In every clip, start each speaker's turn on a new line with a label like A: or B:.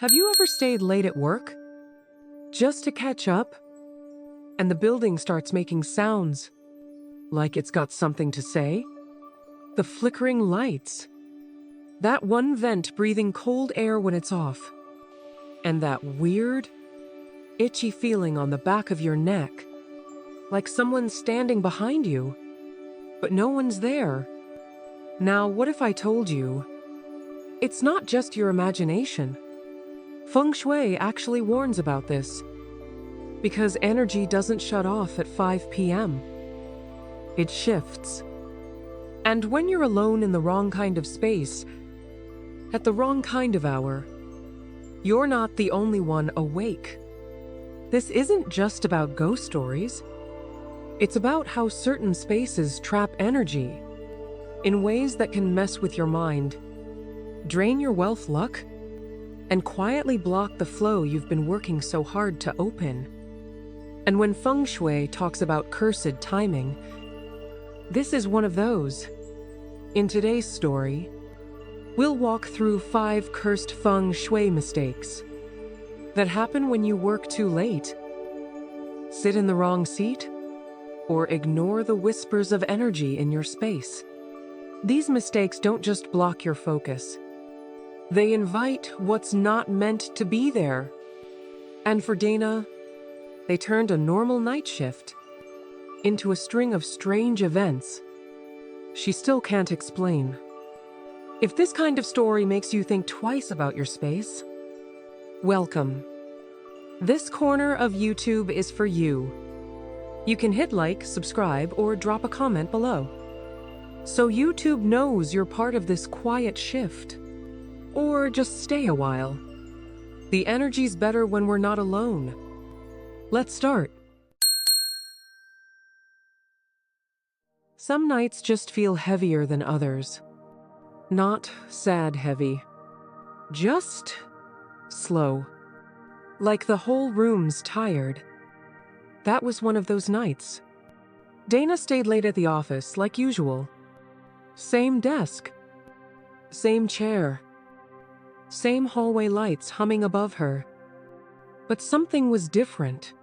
A: Have you ever stayed late at work? Just to catch up? And the building starts making sounds, like it's got something to say? The flickering lights. That one vent breathing cold air when it's off. And that weird, itchy feeling on the back of your neck. Like someone's standing behind you, but no one's there. Now, what if I told you, it's not just your imagination? Feng Shui actually warns about this, because energy doesn't shut off at 5 p.m. It shifts. And when you're alone in the wrong kind of space, at the wrong kind of hour, you're not the only one awake. This isn't just about ghost stories. It's about how certain spaces trap energy in ways that can mess with your mind, drain your wealth luck, and quietly block the flow you've been working so hard to open. And when Feng Shui talks about cursed timing, this is one of those. In today's story, we'll walk through 5 cursed Feng Shui mistakes that happen when you work too late, sit in the wrong seat, or ignore the whispers of energy in your space. These mistakes don't just block your focus. They invite what's not meant to be there. And for Dana, they turned a normal night shift into a string of strange events she still can't explain. If this kind of story makes you think twice about your space, welcome. This corner of YouTube is for you. You can hit like, subscribe, or drop a comment below, so YouTube knows you're part of this quiet shift. Or just stay a while. The energy's better when we're not alone. Let's start. Some nights just feel heavier than others. Not sad heavy. Just slow. Like the whole room's tired. That was one of those nights. Dana stayed late at the office, like usual. Same desk. Same chair. Same hallway lights humming above her. But something was different.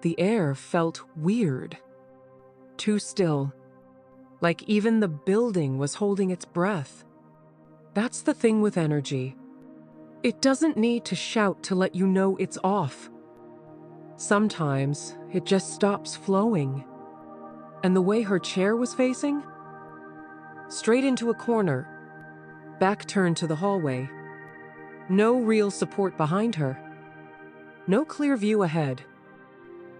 A: The air felt weird. Too still. Like even the building was holding its breath. That's the thing with energy. It doesn't need to shout to let you know it's off. Sometimes it just stops flowing. And the way her chair was facing? Straight into a corner. Back turned to the hallway. No real support behind her. No clear view ahead.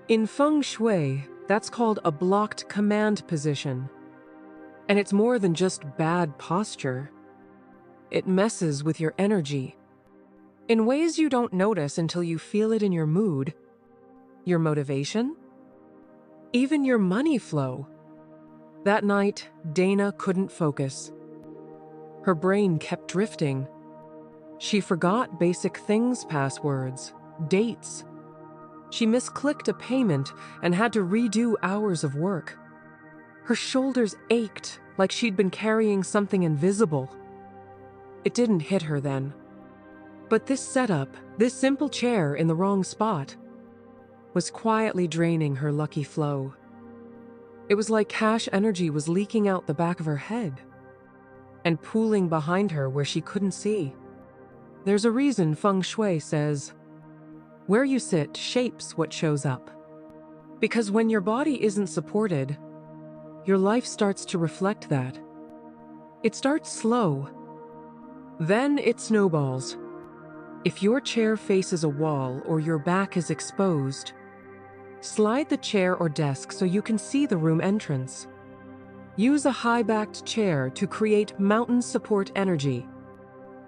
A: In Feng Shui, that's called a blocked command position. And it's more than just bad posture. It messes with your energy in ways you don't notice until you feel it in your mood, your motivation, even your money flow. That night, Dana couldn't focus. Her brain kept drifting. She forgot basic things passwords, dates. She misclicked a payment and had to redo hours of work. Her shoulders ached like she'd been carrying something invisible. It didn't hit her then. But this setup, this simple chair in the wrong spot, was quietly draining her lucky flow. It was like cash energy was leaking out the back of her head and pooling behind her where she couldn't see. There's a reason Feng Shui says, where you sit shapes what shows up. Because when your body isn't supported, your life starts to reflect that. It starts slow. Then it snowballs. If your chair faces a wall or your back is exposed, slide the chair or desk so you can see the room entrance. Use a high-backed chair to create mountain support energy.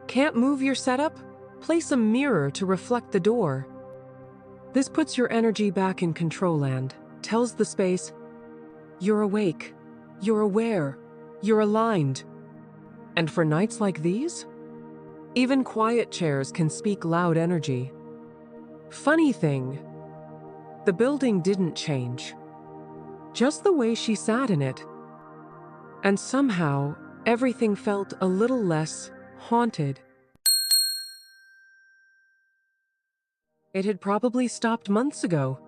A: Can't move your setup? Place a mirror to reflect the door. This puts your energy back in control land, tells the space, you're awake, you're aware, you're aligned. And for nights like these, even quiet chairs can speak loud energy. Funny thing, the building didn't change. Just the way she sat in it. And somehow, everything felt a little less haunted. It had probably stopped months ago.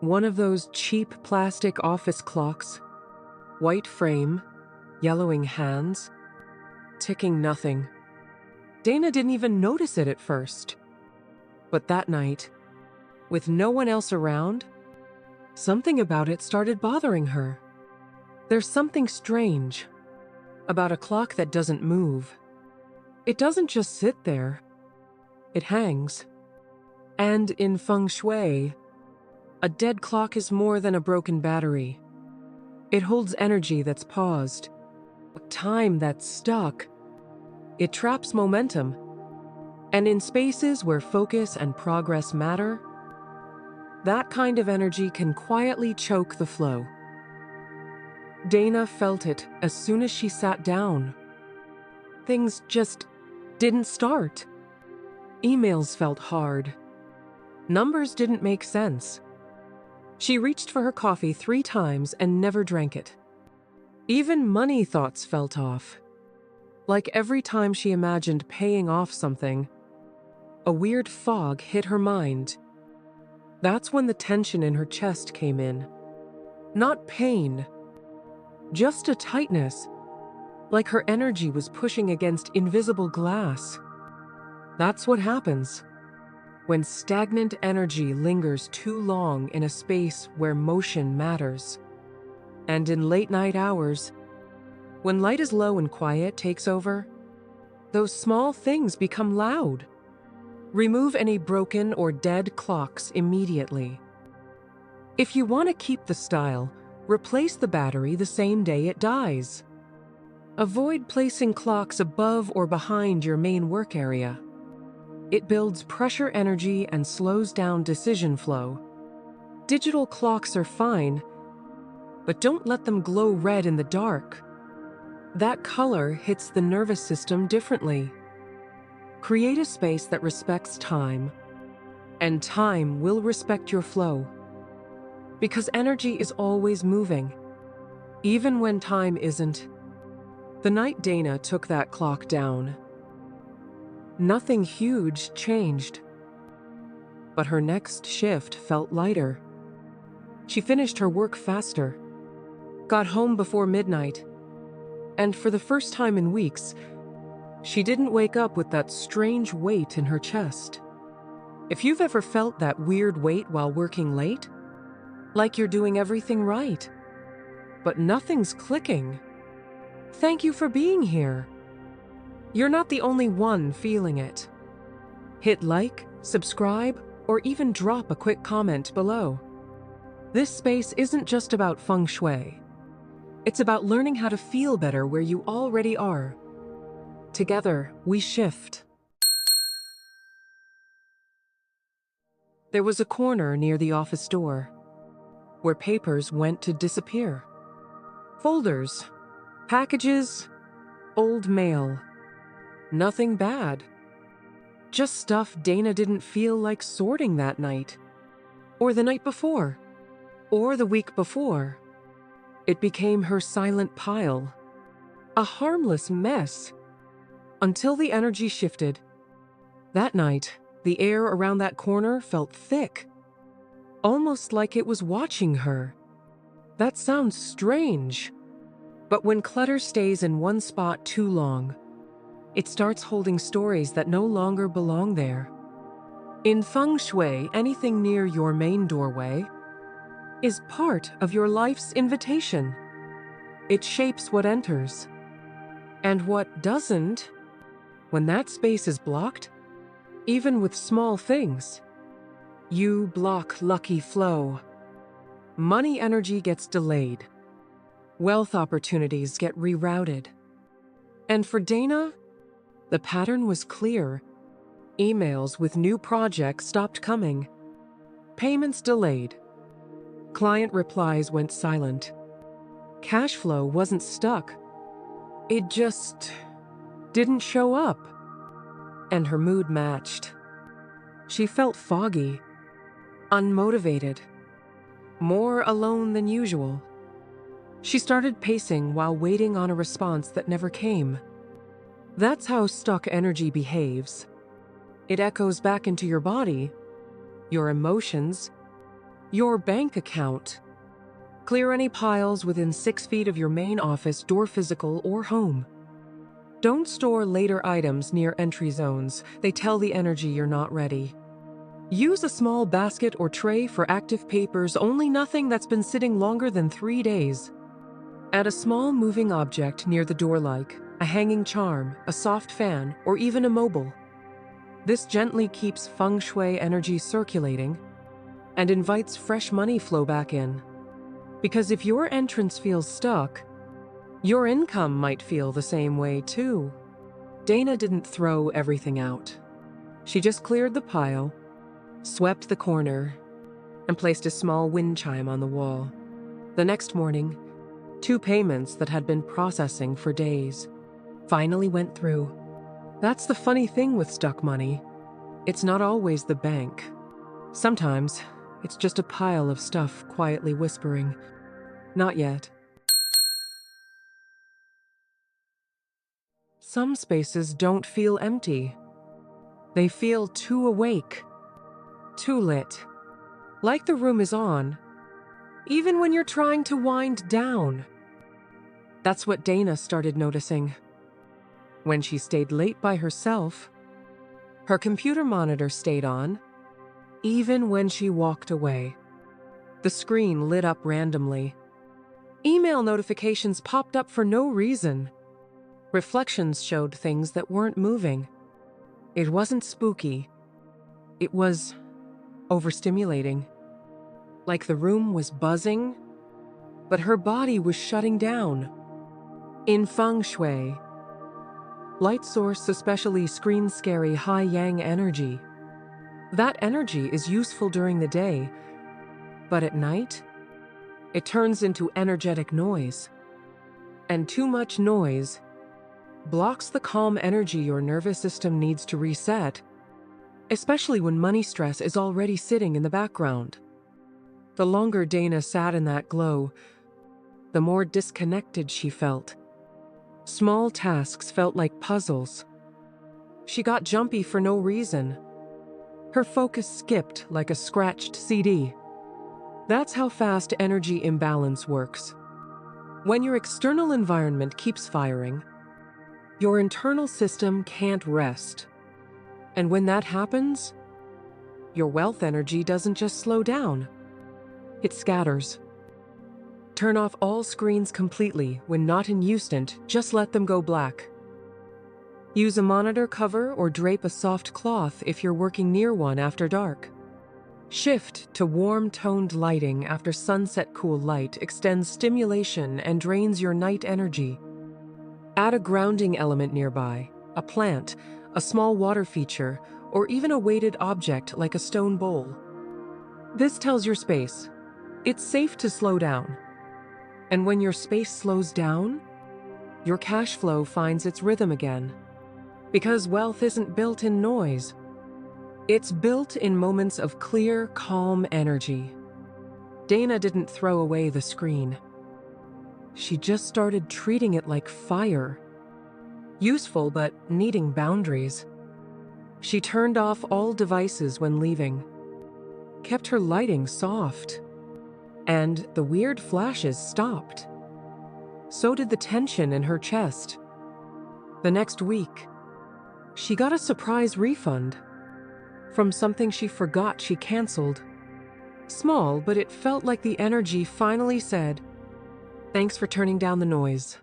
A: One of those cheap plastic office clocks. White frame, yellowing hands, ticking nothing. Dana didn't even notice it at first. But that night, with no one else around, something about it started bothering her. There's something strange about a clock that doesn't move. It doesn't just sit there. It hangs. And in Feng Shui, a dead clock is more than a broken battery. It holds energy that's paused, time that's stuck. It traps momentum. And in spaces where focus and progress matter, that kind of energy can quietly choke the flow. Dana felt it as soon as she sat down. Things just didn't start. Emails felt hard. Numbers didn't make sense. She reached for her coffee 3 times and never drank it. Even money thoughts felt off. Like every time she imagined paying off something, a weird fog hit her mind. That's when the tension in her chest came in. Not pain, just a tightness, like her energy was pushing against invisible glass. That's what happens when stagnant energy lingers too long in a space where motion matters. And in late-night hours, when light is low and quiet takes over, those small things become loud. Remove any broken or dead clocks immediately. If you want to keep the style, replace the battery the same day it dies. Avoid placing clocks above or behind your main work area. It builds pressure energy and slows down decision flow. Digital clocks are fine, but don't let them glow red in the dark. That color hits the nervous system differently. Create a space that respects time, and time will respect your flow. Because energy is always moving, even when time isn't. The night Dana took that clock down, nothing huge changed. But her next shift felt lighter. She finished her work faster, got home before midnight, and for the first time in weeks, she didn't wake up with that strange weight in her chest. If you've ever felt that weird weight while working late, like you're doing everything right, but nothing's clicking, thank you for being here. You're not the only one feeling it. Hit like, subscribe, or even drop a quick comment below. This space isn't just about Feng Shui. It's about learning how to feel better where you already are. Together, we shift. There was a corner near the office door where papers went to disappear. Folders, packages, old mail. Nothing bad. Just stuff Dana didn't feel like sorting that night, or the night before, or the week before. It became her silent pile, a harmless mess, until the energy shifted. That night, the air around that corner felt thick, almost like it was watching her. That sounds strange, but when clutter stays in one spot too long, it starts holding stories that no longer belong there. In Feng Shui, anything near your main doorway is part of your life's invitation. It shapes what enters. And what doesn't, when that space is blocked, even with small things, you block lucky flow. Money energy gets delayed. Wealth opportunities get rerouted. And for Dana, the pattern was clear. Emails with new projects stopped coming. Payments delayed. Client replies went silent. Cash flow wasn't stuck. It just didn't show up. And her mood matched. She felt foggy, unmotivated, more alone than usual. She started pacing while waiting on a response that never came. That's how stuck energy behaves. It echoes back into your body, your emotions, your bank account. Clear any piles within 6 feet of your main office door, physical or home. Don't store later items near entry zones. They tell the energy you're not ready. Use a small basket or tray for active papers, only nothing that's been sitting longer than 3 days. Add a small moving object near the door like a hanging charm, a soft fan, or even a mobile. This gently keeps Feng Shui energy circulating and invites fresh money flow back in. Because if your entrance feels stuck, your income might feel the same way too. Dana didn't throw everything out. She just cleared the pile, swept the corner, and placed a small wind chime on the wall. The next morning, 2 payments that had been processing for days finally went through. That's the funny thing with stuck money. It's not always the bank. Sometimes, it's just a pile of stuff quietly whispering, "Not yet." Some spaces don't feel empty. They feel too awake, too lit. Like the room is on, even when you're trying to wind down. That's what Dana started noticing. When she stayed late by herself, her computer monitor stayed on, even when she walked away. The screen lit up randomly. Email notifications popped up for no reason. Reflections showed things that weren't moving. It wasn't spooky. It was overstimulating. Like the room was buzzing, but her body was shutting down. In Feng Shui, light source especially screens scary high yang energy. That energy is useful during the day, but at night, it turns into energetic noise. And too much noise blocks the calm energy your nervous system needs to reset, especially when money stress is already sitting in the background. The longer Dana sat in that glow, the more disconnected she felt. Small tasks felt like puzzles. She got jumpy for no reason. Her focus skipped like a scratched CD. That's how fast energy imbalance works. When your external environment keeps firing, your internal system can't rest. And when that happens, your wealth energy doesn't just slow down, it scatters. Turn off all screens completely. When not in use, just let them go black. Use a monitor cover or drape a soft cloth if you're working near one after dark. Shift to warm-toned lighting after sunset. Cool light extends stimulation and drains your night energy. Add a grounding element nearby, a plant, a small water feature, or even a weighted object like a stone bowl. This tells your space it's safe to slow down. And when your space slows down, your cash flow finds its rhythm again. Because wealth isn't built in noise. It's built in moments of clear, calm energy. Dana didn't throw away the screen. She just started treating it like fire. Useful, but needing boundaries. She turned off all devices when leaving, kept her lighting soft, and the weird flashes stopped. So did the tension in her chest. The next week, she got a surprise refund from something she forgot she canceled. Small, but it felt like the energy finally said, "Thanks for turning down the noise."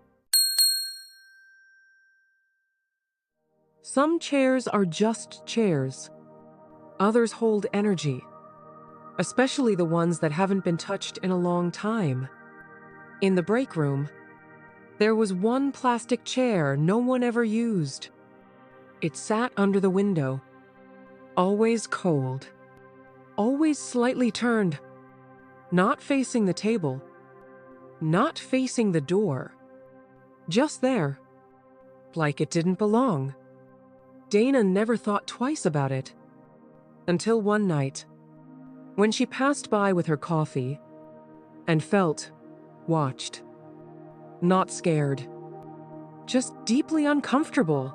A: Some chairs are just chairs. Others hold energy, especially the ones that haven't been touched in a long time. In the break room, there was one plastic chair no one ever used. It sat under the window, always cold, always slightly turned, not facing the table, not facing the door, just there, like it didn't belong. Dana never thought twice about it, until one night, when she passed by with her coffee and felt watched. Not scared, just deeply uncomfortable,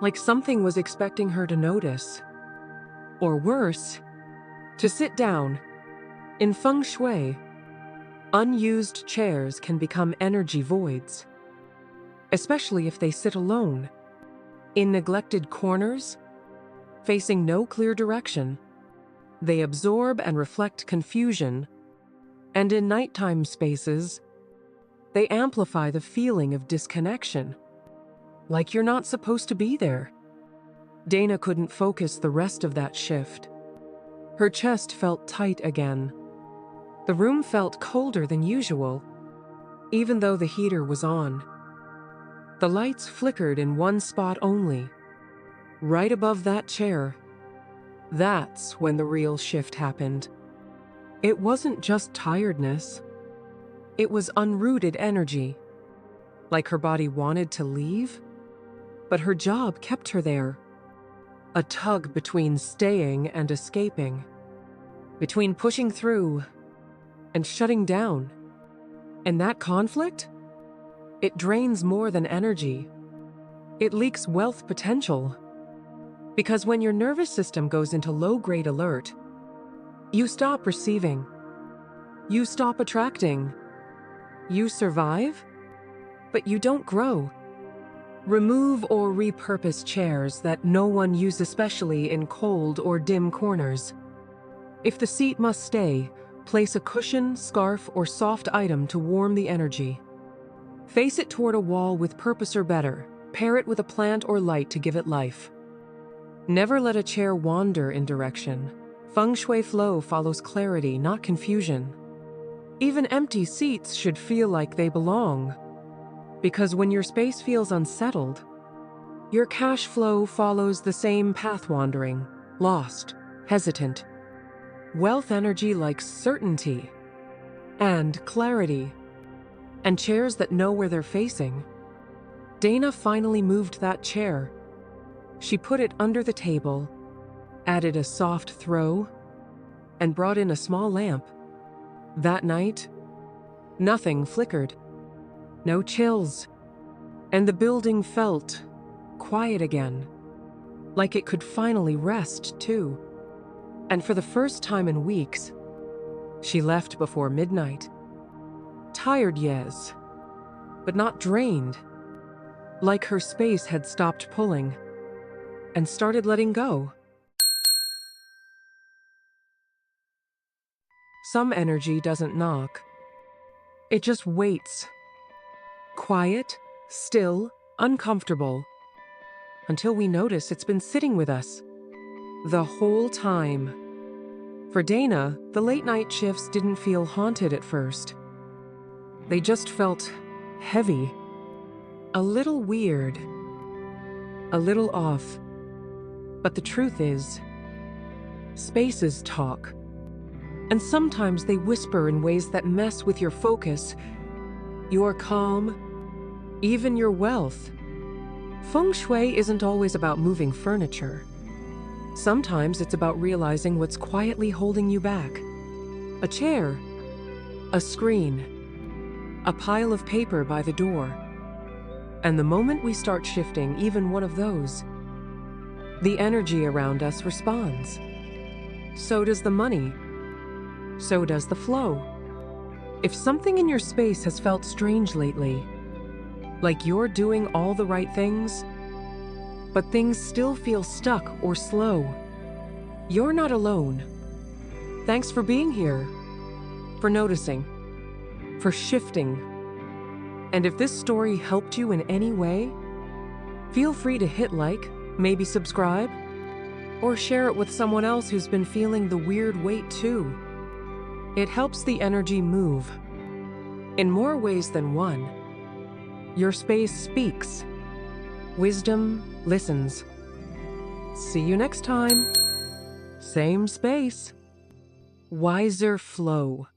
A: like something was expecting her to notice. Or worse, To sit down. In Feng Shui, unused chairs can become energy voids, especially if they sit alone, in neglected corners, facing no clear direction. They absorb and reflect confusion, and in nighttime spaces, they amplify the feeling of disconnection, like you're not supposed to be there. Dana couldn't focus the rest of that shift. Her chest felt tight again. The room felt colder than usual, even though the heater was on. The lights flickered in one spot only, right above that chair. That's when the real shift happened. It wasn't just tiredness. It was unrooted energy, like her body wanted to leave, but her job kept her there. A tug between staying and escaping, between pushing through and shutting down. And that conflict? It drains more than energy. It leaks wealth potential. Because when your nervous system goes into low-grade alert, you stop receiving. You stop attracting. You survive, but you don't grow. Remove or repurpose chairs that no one uses, especially in cold or dim corners. If the seat must stay, place a cushion, scarf, or soft item to warm the energy. Face it toward a wall with purpose or better. Pair it with a plant or light to give it life. Never let a chair wander in direction. Feng Shui flow follows clarity, not confusion. Even empty seats should feel like they belong. Because when your space feels unsettled, your cash flow follows the same path, wandering, lost, hesitant. Wealth energy likes certainty and clarity, and chairs that know where they're facing. Dana finally moved that chair. She put it under the table, added a soft throw, and brought in a small lamp. That night, nothing flickered. No chills. And the building felt quiet again, like it could finally rest, too. And for the first time in weeks, she left before midnight. Tired, yes, but not drained. Like her space had stopped pulling and started letting go. Some energy doesn't knock. It just waits. Quiet, still, uncomfortable, until we notice it's been sitting with us the whole time. For Dana, the late-night shifts didn't feel haunted at first. They just felt heavy, a little weird, a little off. But the truth is, spaces talk, and sometimes they whisper in ways that mess with your focus, your calm, even your wealth. Feng Shui isn't always about moving furniture. Sometimes it's about realizing what's quietly holding you back. A chair, a screen, a pile of paper by the door. And the moment we start shifting even one of those, the energy around us responds. So does the money. So does the flow. If something in your space has felt strange lately, like you're doing all the right things, but things still feel stuck or slow, you're not alone. Thanks for being here, for noticing, for shifting. And if this story helped you in any way, feel free to hit like, maybe subscribe, or share it with someone else who's been feeling the weird weight too. It helps the energy move. In more ways than one, your space speaks. Wisdom listens. See you next time. Same space. Wiser flow.